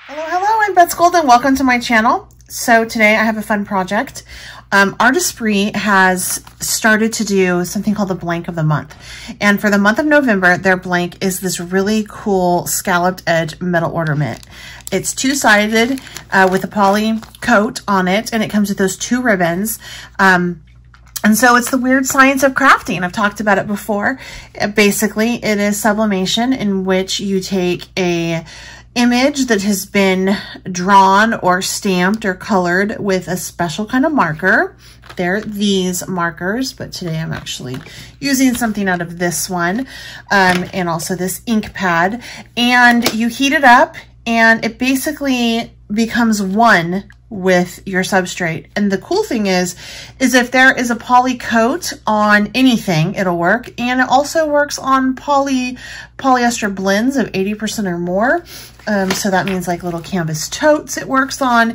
Hello, I'm Betsy Gold and welcome to my channel. So today I have a fun project. Artistry has started to do something called the blank of the month. And for the month of November, their blank is this really cool scalloped edge metal ornament. It's two-sided with a poly coat on it, and it comes with those two ribbons. And so it's the weird science of crafting. I've talked about it before. Basically, it is sublimation, in which you take a image that has been drawn or stamped or colored with a special kind of marker. They're these markers, but today I'm actually using something out of this one, and also this ink pad. And you heat it up and it basically becomes one with your substrate. And the cool thing is if there is a poly coat on anything, it'll work. And it also works on polyester blends of 80% or more. So that means like little canvas totes it works on.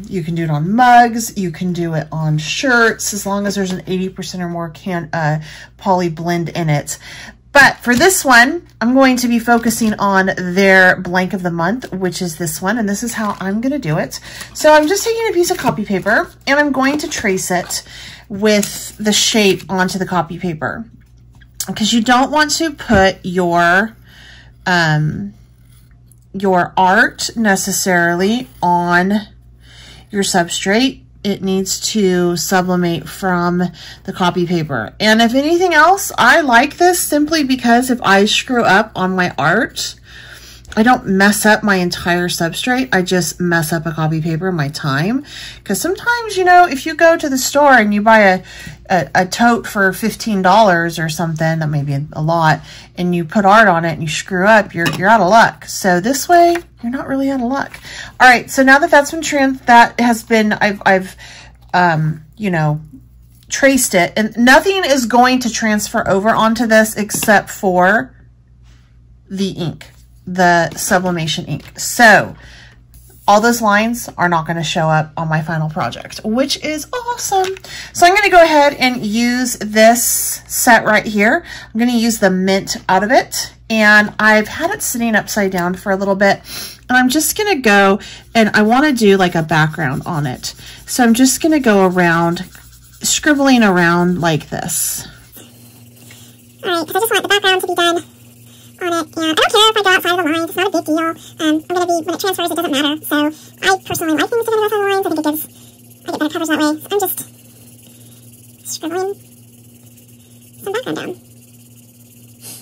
You can do it on mugs. You can do it on shirts, as long as there's an 80% or more poly blend in it. But for this one, I'm going to be focusing on their blank of the month, which is this one. And this is how I'm going to do it. So I'm just taking a piece of copy paper and I'm going to trace it with the shape onto the copy paper, because you don't want to put your art necessarily on your substrate. It needs to sublimate from the copy paper. And if anything else, I like this simply because if I screw up on my art, I don't mess up my entire substrate. I just mess up a copy paper, my time. Because sometimes, you know, if you go to the store and you buy a tote for $15 or something, that may be a lot, and you put art on it and you screw up, you're out of luck. So this way, you're not really out of luck. All right, so now that that's been I've you know, traced it, and nothing is going to transfer over onto this except for the ink, the sublimation ink. So all those lines are not going to show up on my final project, which is awesome. So I'm going to go ahead and use this set right here. I'm going to use the mint out of it, and I've had it sitting upside down for a little bit, and I'm just going to go, and I want to do like a background on it. So I'm just going to go around, scribbling around like this. All right, because I just want the background to be done on it, and I don't care if I go outside of the lines, it's not a big deal. I'm going to be, when it transfers, it doesn't matter. So I personally like things to go outside the lines. I think I get better coverage that way. So I'm just scribbling some background down.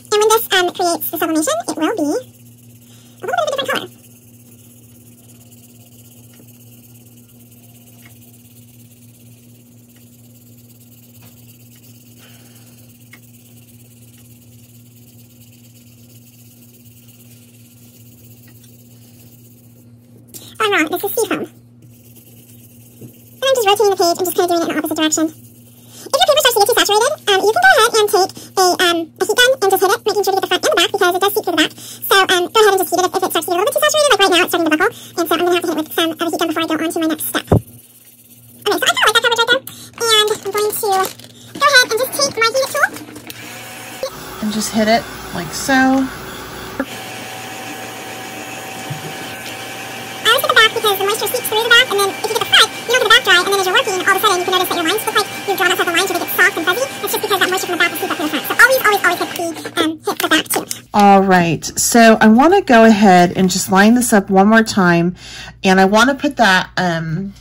And when this creates the sublimation, it will be a little bit of a different color. I'm wrong, this is Silicone. And I'm just rotating the page and just kind of doing it in the opposite direction. If your paper starts to get too saturated, you can go ahead and take a heat gun and just hit it, making sure to get the front and the back, because it does seep through the back. So go ahead and just heat it if it starts to get a little bit too saturated, like right now it's starting to buckle. And so I'm going to have to hit it with some of the heat gun before I go on to my next step. Okay, so I kind of like that coverage right there. And I'm going to go ahead and just take my heat tool. And just hit it like so. Because the moisture seeps through the back, and then if you get the front, you don't get the back dry, and then as you're working, all of a sudden you can notice that your lines look like you've drawn outside the lines, or they get soft and fuzzy. It's just because that moisture from the back will seep up to the front. So always hit the back too. All right, so I want to go ahead and just line this up one more time, and I want to put that, I'm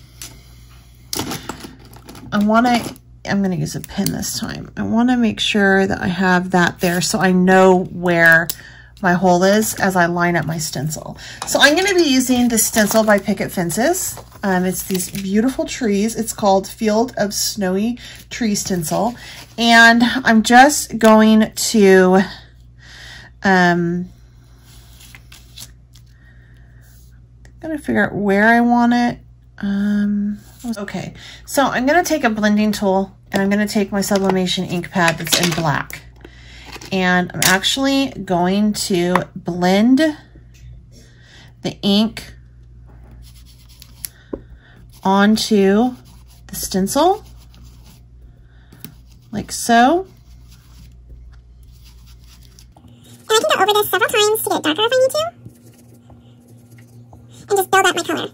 going to use a pen this time. I want to make sure that I have that there so I know where my hole is as I line up my stencil. So I'm going to be using the stencil by Picket Fences. It's these beautiful trees. It's called Field of Snowy Tree Stencil. And I'm just going to gotta figure out where I want it. Okay, so I'm going to take a blending tool and I'm going to take my sublimation ink pad that's in black. And I'm actually going to blend the ink onto the stencil like so. And I can go over this several times to get it darker if I need to. and just build up my color.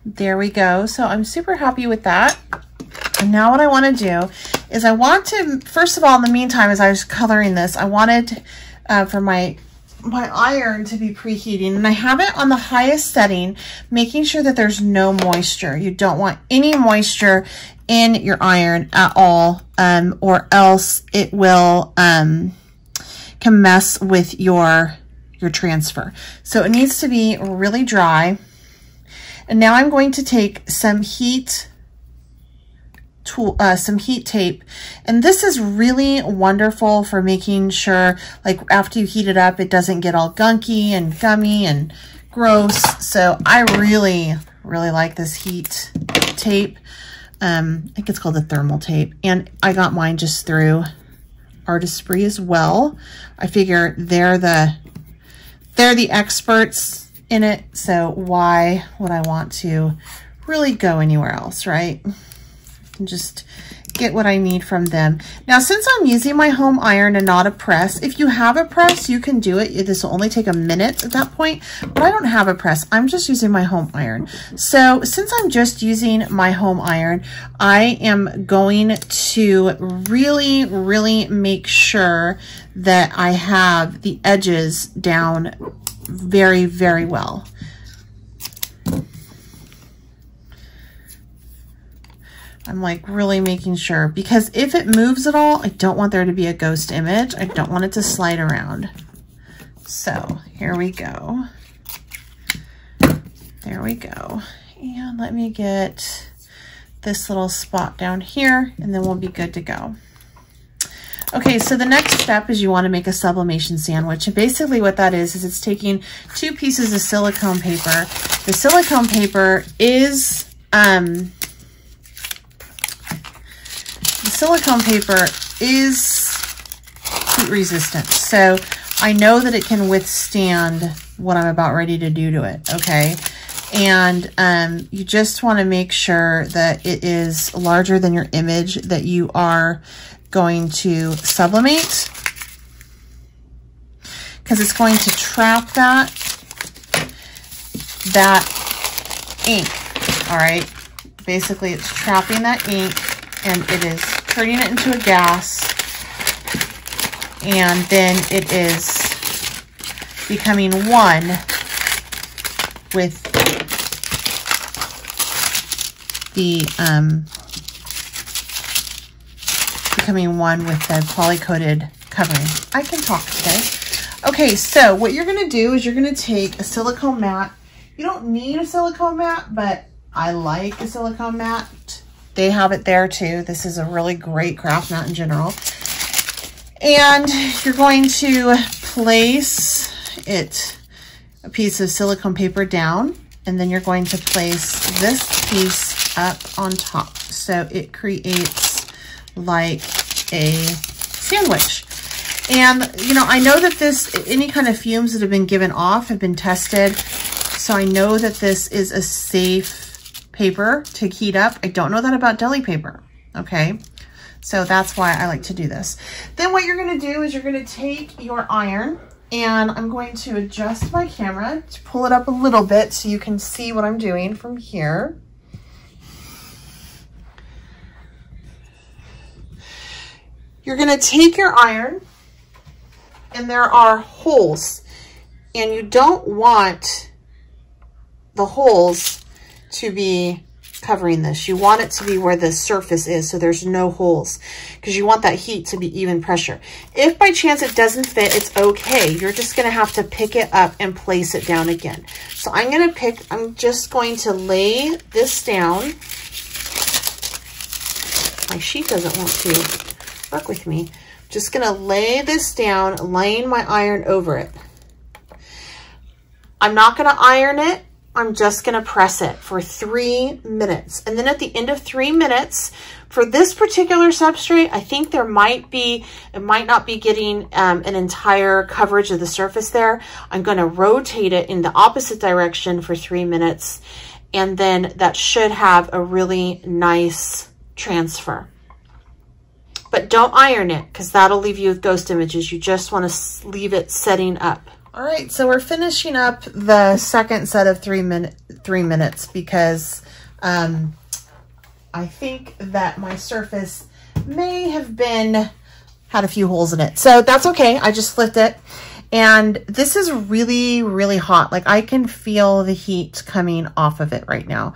There we go. So I'm super happy with that. And now what I want to do is I want to, first of all, in the meantime, as I was coloring this, I wanted for my iron to be preheating, and I have it on the highest setting, making sure that there's no moisture. You don't want any moisture in your iron at all, or else it will can mess with your transfer. So it needs to be really dry. And now I'm going to take some heat tape, and this is really wonderful for making sure, like after you heat it up, it doesn't get all gunky and gummy and gross. So I really like this heat tape. I think it's called the thermal tape, and I got mine just through Artistry as well. I figure they're the experts in it, so why would I want to really go anywhere else, right? And just get what I need from them. Now, since I'm using my home iron and not a press, if you have a press, you can do it. This will only take a minute at that point, but I don't have a press. I'm just using my home iron. So since I'm just using my home iron, I am going to really make sure that I have the edges down very well. I'm like really making sure, because if it moves at all, I don't want there to be a ghost image. I don't want it to slide around. So here we go. There we go. And let me get this little spot down here, and then we'll be good to go. Okay, so the next step is you want to make a sublimation sandwich. And basically what that is it's taking 2 pieces of silicone paper. The silicone paper is heat resistant. So I know that it can withstand what I'm about ready to do to it, okay? And you just want to make sure that it is larger than your image that you are going to sublimate, because it's going to trap that ink. All right, basically it's trapping that ink, and it is turning it into a gas, and then it is becoming one with the poly-coated covering. I can talk today. Okay, so what you're gonna do is you're gonna take a silicone mat. You don't need a silicone mat, but I like a silicone mat. They have it there too. This is a really great craft mat in general. And you're going to place a piece of silicone paper down, and then you're going to place this piece up on top. So it creates like a sandwich. And you know, I know that any kind of fumes that have been given off have been tested, so I know that this is a safe paper to heat up. I don't know that about deli paper, okay? So that's why I like to do this. Then what you're gonna do is you're gonna take your iron, and I'm going to adjust my camera to pull it up a little bit so you can see what I'm doing from here. You're gonna take your iron, and there are holes, and you don't want the holes to be covering this. You want it to be where the surface is, so there's no holes, because you want that heat to be even pressure. If by chance it doesn't fit, it's okay. You're just gonna have to pick it up and place it down again. So I'm just going to lay this down. My sheet doesn't want to work with me, Just gonna lay this down, laying my iron over it. I'm not gonna iron it. I'm just gonna press it for 3 minutes. And then at the end of 3 minutes, for this particular substrate, I think it might not be getting an entire coverage of the surface there. I'm gonna rotate it in the opposite direction for 3 minutes. And then that should have a really nice transfer. But don't iron it, because that'll leave you with ghost images. You just want to leave it setting up. All right, so we're finishing up the second set of 3 minutes because I think that my surface may have had a few holes in it. So that's okay, I just flipped it. And this is really, really hot. Like I can feel the heat coming off of it right now.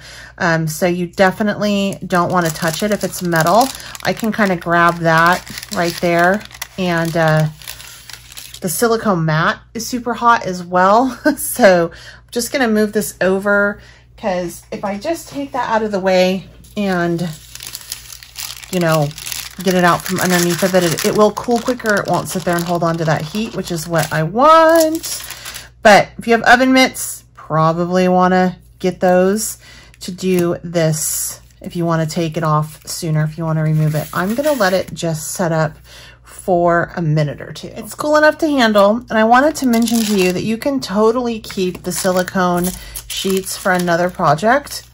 So you definitely don't want to touch it if it's metal. I can kind of grab that right there. And the silicone mat is super hot as well. So I'm just going to move this over because if I just take that out of the way and, you know, get it out from underneath of it, it will cool quicker. It won't sit there and hold on to that heat, which is what I want. But if you have oven mitts, probably want to get those to do this if you want to take it off sooner, if you want to remove it. I'm going to let it just set up for a minute or two. It's cool enough to handle. And I wanted to mention to you that you can totally keep the silicone sheets for another project.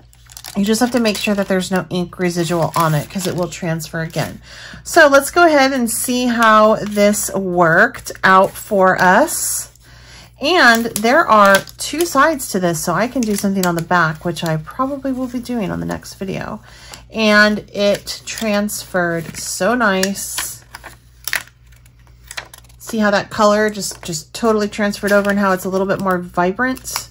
You just have to make sure that there's no ink residual on it because it will transfer again. So let's go ahead and see how this worked out for us. And there are 2 sides to this, so I can do something on the back, which I probably will be doing on the next video. And it transferred so nice. See how that color just totally transferred over and how it's a little bit more vibrant.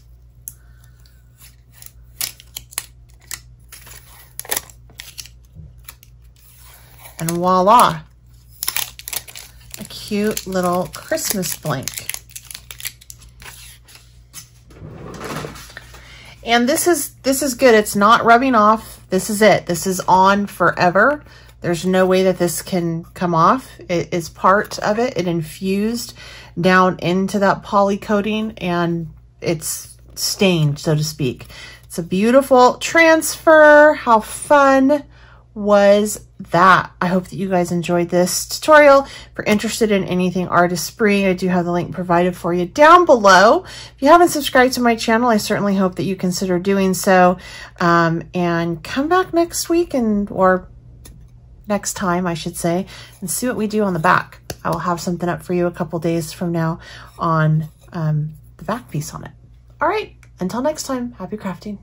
And voila, a cute little Christmas blank. And this is good. It's not rubbing off. This is it. This is on forever. There's no way that this can come off. It is part of it. It infused down into that poly coating and it's stained, so to speak. It's a beautiful transfer. How fun was that? I hope that you guys enjoyed this tutorial. If you're interested in anything artistry, I do have the link provided for you down below. If you haven't subscribed to my channel, I certainly hope that you consider doing so. And come back next week or next time, I should say, and see what we do on the back. I will have something up for you a couple days from now on the back piece on it. All right, until next time, happy crafting.